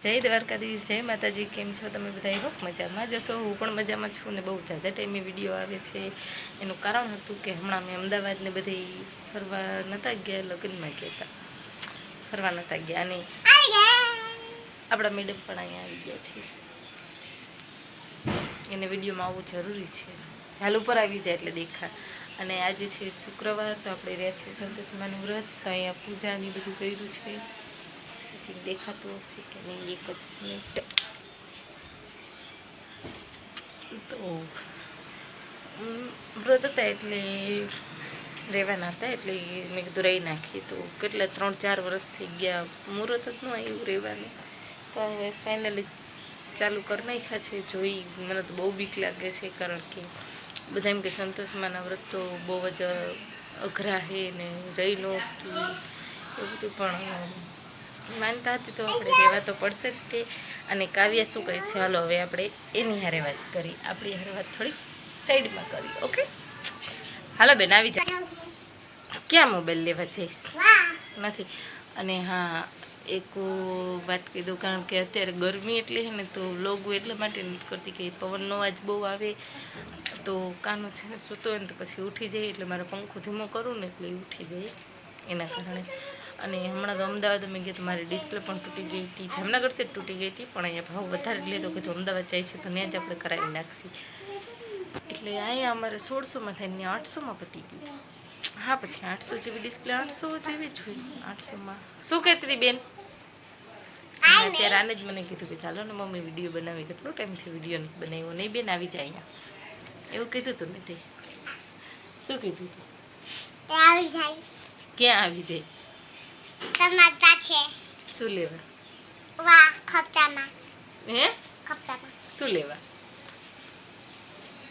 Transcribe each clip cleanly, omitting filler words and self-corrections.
જય દ્વારકાધીશ, જય માતાજી. કેમ છો તમે બધા? હોપ મજામાં જશો. હું પણ મજામાં છું ને બહુ ઝાઝા ટાઈમે વિડીયો આવે છે. એનું કારણ હતું કે હમણાં મેં અમદાવાદને બધી ફરવા નહોતા ગયા, લગ્નમાં ગયા હતા, ફરવા નહોતા ગયા. અને આપણા મેડમ પણ અહીંયા આવી ગયા છે. એને વિડીયોમાં આવવું જરૂરી છે. હાલ ઉપર આવી જાય એટલે દેખા. અને આજે છે શુક્રવાર, તો આપણે રહ્યા છીએ સંતોષીમાનું વ્રત. તો અહીંયા પૂજાની બધું કર્યું છે. દેખાતું હશે કે નહીં, એક જ મિનિટ. તો વ્રત હતા એટલે રહેવાના હતા, એટલે મેં કીધું રહી નાખીએ. તો કેટલા 3-4 વર્ષ થઈ ગયા, મુહૂર્ત જ ન આવ્યું રહેવાનું. તો હવે ફાઇનલી ચાલુ કરી નાખ્યા છે. જોઈ મને તો બહુ બીક લાગે છે, કારણ કે બધા એમ કે સંતોષમાના વ્રત તો બહુ જ અઘરા છે ને રહી નહોતું એવું બધું, પણ માનતા હતી તો આપણે રહેવા તો પડશે જ તે. અને કાવ્યા શું કહે છે, હાલો હવે આપણે એની હારે વાત કરી, આપણી હારે વાત થોડી સાઈડમાં કરી. ઓકે હાલો બેન આવી જાય. ક્યાં મોબાઈલ લેવા જઈશ? નથી. અને હા, એક વાત કીધું, કારણ કે અત્યારે ગરમી એટલી છે ને, તો લોગો એટલા માટે નથી કરતી કે પવનનો અવાજ બહુ આવે તો કાનો છે ને સૂતો હોય ને તો પછી ઉઠી જાય, એટલે મારે પંખો ધીમો કરું ને એટલે ઉઠી જાય એના કારણે. અને હમણાં તો અમદાવાદ અમે ગયા તો મારી ડિસ્પ્લે પણ તૂટી ગઈ હતી. જામનગરથી જ તૂટી ગઈ હતી, પણ અહીંયા ભાવ વધારે લીધો કે તો અમદાવાદ જાય છે તો ત્યાં જ આપણે કરાવી નાખીએ. એટલે અહીંયા અમારે 1600માં થાય, ત્યાં 800માં પતી ગયું. હા, પછી 800 જેવી ડિસ્પ્લે 800 જેવી જ હોય. 800માં શું કહેતી હતી બેન? અત્યારે આને જ મને કીધું કે ચાલો ને મમ્મી વિડીયો બનાવી, કેટલો ટાઈમથી વિડીયો નથી બનાવ્યો. નહીં બેન આવી જાય અહીંયા, એવું કીધું તું ને તે? શું કીધું તું? આવી જાય. ક્યાં આવી જાય? ટમાટા છે. શું લેવા? વાહ, ખપ્તામાં. હે? ખપ્તામાં. શું લેવા?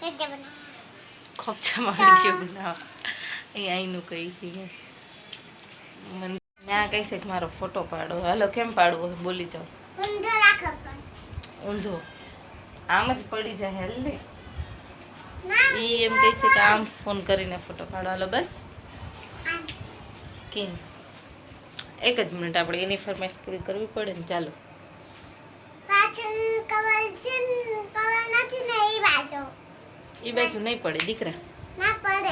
વિડિયો બનાવવા. ખોપચામાં વિડીયો બનાવવા. એ અહીંનું કહી છે મને. ત્યાં કહી છે કે મારો ફોટો પાડો. હાલો, કેમ પાડવો બોલી જાઓ. ઊંધો રાખો પણ. ઊંધો આમ જ પડી જાય. હાલ ને એ એમ કહે છે કે આમ ફોન કરીને ફોટો પાડો. હાલો બસ. કેમ? એક જ મિનિટ, આપણે એની ફરમાઈશ પૂરી કરવી પડે ને. ચાલો. પાછળ કવર છે, કવર નથી ને એ બાજુ. એ બાજુ નહીં પડે દીકરા, ના પડે.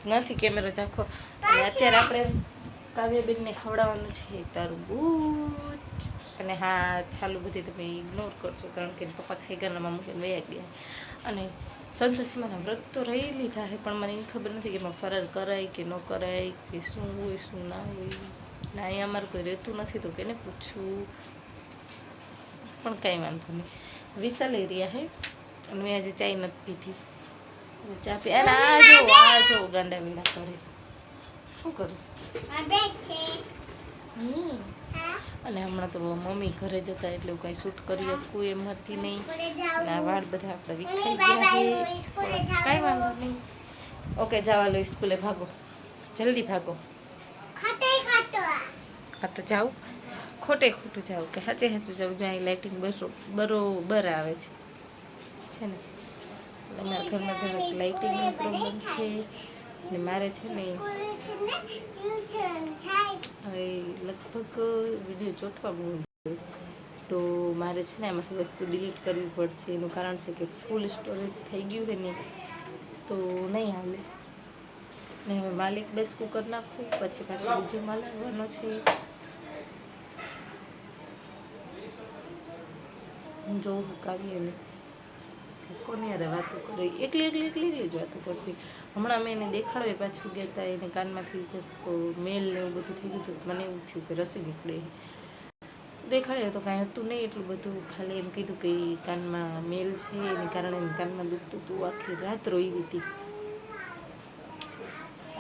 નથી કેમેરો ઝાંખો. અને અત્યારે આપણે કાવ્યાબેનને ખવડાવવાનું છે તારું બૂચ. અને હા, ચાલુ બધી તમે ઇગ્નોર કરજો, કારણ કે પપ્પા ખાઈ ગાનામાં મૂકીને વયા ગયા. અને સંતોષીમાના વ્રત તો રહી લીધા છે, પણ મને એ ખબર નથી કે એમાં ફરાર કરાય કે ન કરાય, કે શું હોય શું ના હોય. ના, અહીંયા અમારું કોઈ રહેતું નથી તો કેને પૂછવું, પણ કાંઈ વાંધો નહીં. વિશાલ એરિયા છે અને મેં આજે ચાય નથી પીધી. ચા પી. અને આ જો ગાંડા મીંડા કરે. શું કરીશ? અને હમણાં તો મમ્મી ઘરે જતા એટલે હું કાંઈ શૂટ કરી શકું એમ હતી નહીં. અને આ વાળ બધા આપણે વિખાઈ ગયા છે, કાંઈ વાંધો નહીં. ઓકે, જવા લો સ્કૂલે, ભાગો જલ્દી ભાગો. હા તો જાઓ, ખોટે ખોટું જાઓ કે સાચે સાચું જાઉં. જ્યાં લાઇટિંગ બરોબર આવે છે ને. અમારા ઘરમાં જરાક લાઇટિંગનો પ્રોબ્લેમ છે ને મારે છે ને હવે લગભગ વિડીયો ચોંટવા બહુ તો મારે છે ને એમાંથી વસ્તુ ડિલીટ કરવી પડશે. એનું કારણ છે કે ફૂલ સ્ટોરેજ થઈ ગયું છે ને, તો નહીં હાલે ને. હવે માલિક બચકું કરી નાખું, પછી પાછો બીજો માલ આવવાનો છે. જોઉં કાવ્ય ને કોની યારે વાતો કરે, એકલી જ વાતો કરતી. હમણાં મેં એને દેખાડવે પાછું ગયા હતા, એને કાનમાંથી મેલ ને એવું બધું થઈ ગયું હતું. મને એવું થયું કે રસી નીકળે. દેખાડ્યા તો કાંઈ હતું નહીં એટલું બધું, ખાલી એમ કીધું કે કાનમાં મેલ છે, એને કારણે કાનમાં દુખતું હતું. આખી રાત રોઈ હતી.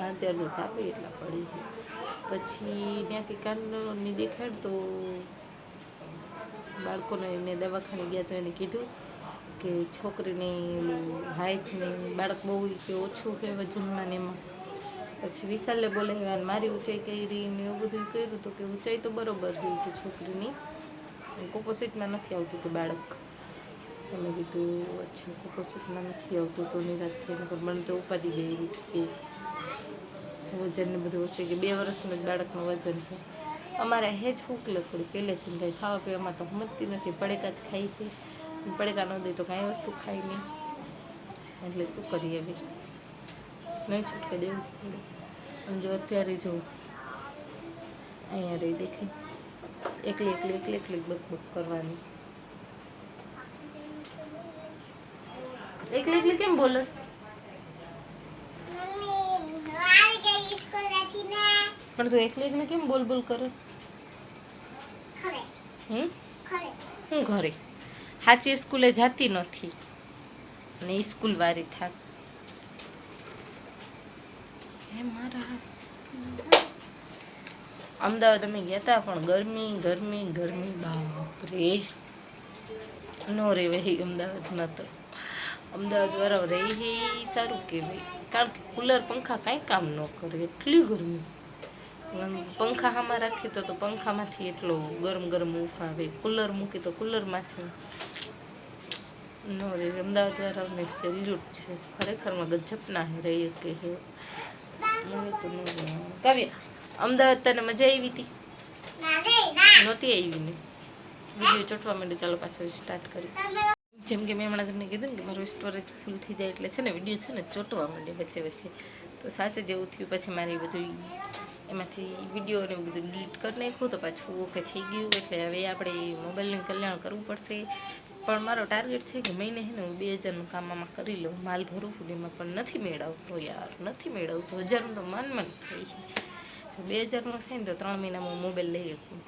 અત્યારે તો તાપે એટલા પડી. પછી ત્યાંથી કાનની દેખાડ તો બાળકોને એને દવાખાને ગયા તો એને કીધું કે છોકરીની હાઇટને બાળક બહુ કે ઓછું કે વજનમાં ને એમાં. પછી વિશાલે બોલાવ્યા, મારી ઊંચાઈ કરી ને એવું બધું કર્યું હતું કે ઊંચાઈ તો બરાબર હોય કે છોકરીની, કોપોસિટમાં નથી આવતું કે બાળક. તમે કીધું અચ્છા કોપોસિટમાં નથી આવતું તો નિરાશ થઈને, પણ મને તો ઉપાડી ગઈ કે વજન ને બધું ઓછું કે 2 વર્ષનું જ બાળકનું વજન છે. અમારે હેજ ભૂખ લખડી પહેલેથી કંઈ ખાવા પીવામાં તો સમજતી નથી, પડેકા જ ખાઈ છે, પડેકા ન દે તો કાંઈ વસ્તુ ખાઈ નહીં, એટલે શું કરીએ હવે, નહીં છૂટકે દેવું જ પડે. અને જો અત્યારે જો અહીંયા રહી દેખાય, એકલી બક કરવાની. એકલી કેમ બોલસ? મમ્મી આવી ગઈ સ્કૂલેથી ને. પણ તું એકલી કેમ બોલ કરસ? ખરે ખરે હું ઘરે સાચી સ્કૂલે જતી નથી ને સ્કૂલ વાળી થાસ. અમદાવાદ અમે ગયા હતા પણ ગરમી બાપરે, નો રેવાય અમદાવાદમાં. તો અમદાવાદ વાળા રહી સારું કહેવાય, કારણ કે કુલર પંખા કાંઈ કામ ન કરે, એટલી ગરમી. પંખા હામાં રાખી તો પંખામાંથી એટલો ગરમ ઉફ આવે, કુલર મૂકી તો કુલરમાંથી નો રે. અમદાવાદ વાળાને સેલ્યુટ છે, ખરેખરમાં ગજબના રહી કે હે. મને તો ન કાવ્ય, અમદાવાદ તને મજા આવી હતી? નહોતી આવી ને? વિડીયો ચોટવા માંડે, ચાલો પાછો સ્ટાર્ટ કરી. જેમ કે મેં હમણાં તમને કીધું ને કે મારું સ્ટોરેજ ફૂલ થઈ જાય એટલે છે ને વિડીયો છે ને ચોટવા માંડે વચ્ચે. તો સાચે જેવું થયું, પછી મારી બધું એમાંથી વિડીયો ને બધું ડિલીટ કરી નાખ્યું, તો પાછું ઓકે થઈ ગયું. એટલે હવે આપણે મોબાઈલનું કલ્યાણ કરવું પડશે. પણ મારો ટાર્ગેટ છે કે મહિને છે ને હું 2000નું કામ આમાં કરી લઉં, માલ ભરું ફૂડીમાં. પણ નથી મેળવતો યાર, નથી મેળવતો. 1000નું તો માન થાય છે. જો 2000નું થાય ને તો 3 મહિનામાં હું મોબાઈલ લઈ શકું.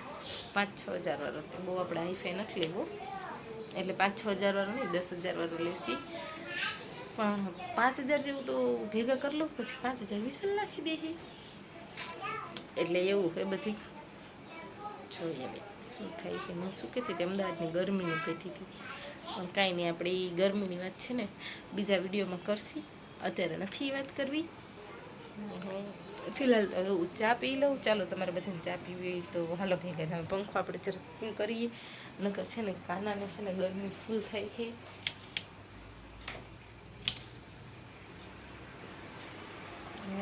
5-6 હજાર વાળો, બહુ આપણે હાઈફાઈ નથી લેવો, એટલે 5-6 હજાર વાળો નહીં, 10,000 વાળો લેશી. પણ 5000 જેવું તો ભેગા કરી લો, પછી 5000 વિસલ નાખી દે. એટલે એવું હોય બધી. જોઈએ હવે શું થાય છે. હું શું કહેતી હતી, અમદાવાદની ગરમીનું કહેતી હતી, પણ કાંઈ નહીં, આપણે એ ગરમીની વાત છે ને બીજા વિડીયોમાં કરશી, અત્યારે નથી વાત કરવી. ફિલહાલ હું ચા પી લઉં. ચાલો, તમારે બધાને ચા પીવી હોય તો હાલો ભેગા. પંખો આપણે જરાક ફૂલ કરીએ, નકર છે ને કાનાને છે ને ગરમી ફૂલ થાય છે.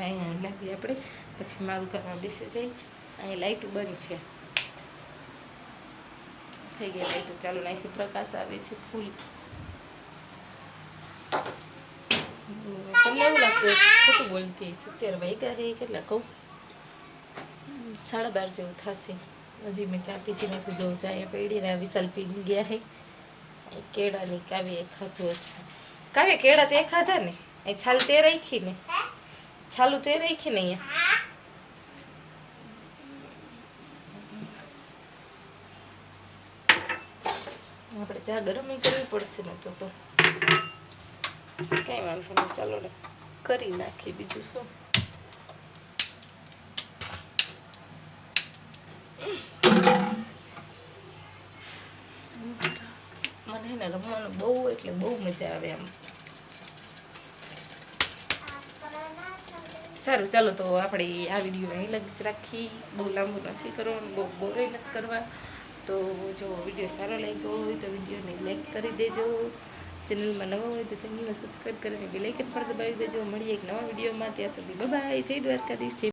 અહીંયા લાગીએ આપણે, પછી માલ કરવા બેસે જાય. અહીંયા લાઇટું બંધ છે, થઈ ગયા લાઇટો ચાલુ. નાખી પ્રકાશ આવે છે ફૂલ. તમને એવું લાગતું ખોટું બોલતી 17 વાગ્યા છે, કેટલા કહું 12:30 જેવું થશે. હજી મેં ચા પીધી નથી. જો ચા પડી રહ્યા, વિશાલ પી ગયા છે. કેળાની કાવ્ય ખાધું હશે. કાવ્ય કેળા તે ખાધા ને? અહીં છાલ તે રાખી ને? છાલું તે રાખી ને અહીંયા? આપણે ચા ગરમ કરવી પડશે ને, તો કાંઈ વાંધો નહીં. ચાલો ને કરી નાખી, બીજું શું. મને ને રમવાનું બહુ એટલે બહુ મજા આવે આમ. સારું, ચાલો તો આપણે આ વિડીયો અહીં લગી રાખી. બહુ લાંબુ નથી કરવાનું, બહુ બોરે નથી કરવા. તો જો વિડીયો સારો લાગ્યો હોય તો વિડીયોને લાઈક કરી દેજો. ચેનલમાં નવા હોય તો ચેનલને સબસ્ક્રાઈબ કરીને બેલ આઇકન પર દબાવી દેજો. મળીએ એક નવા વિડીયોમાં. ત્યાં સુધી બાય બાય. જય દ્વારકાધીશ.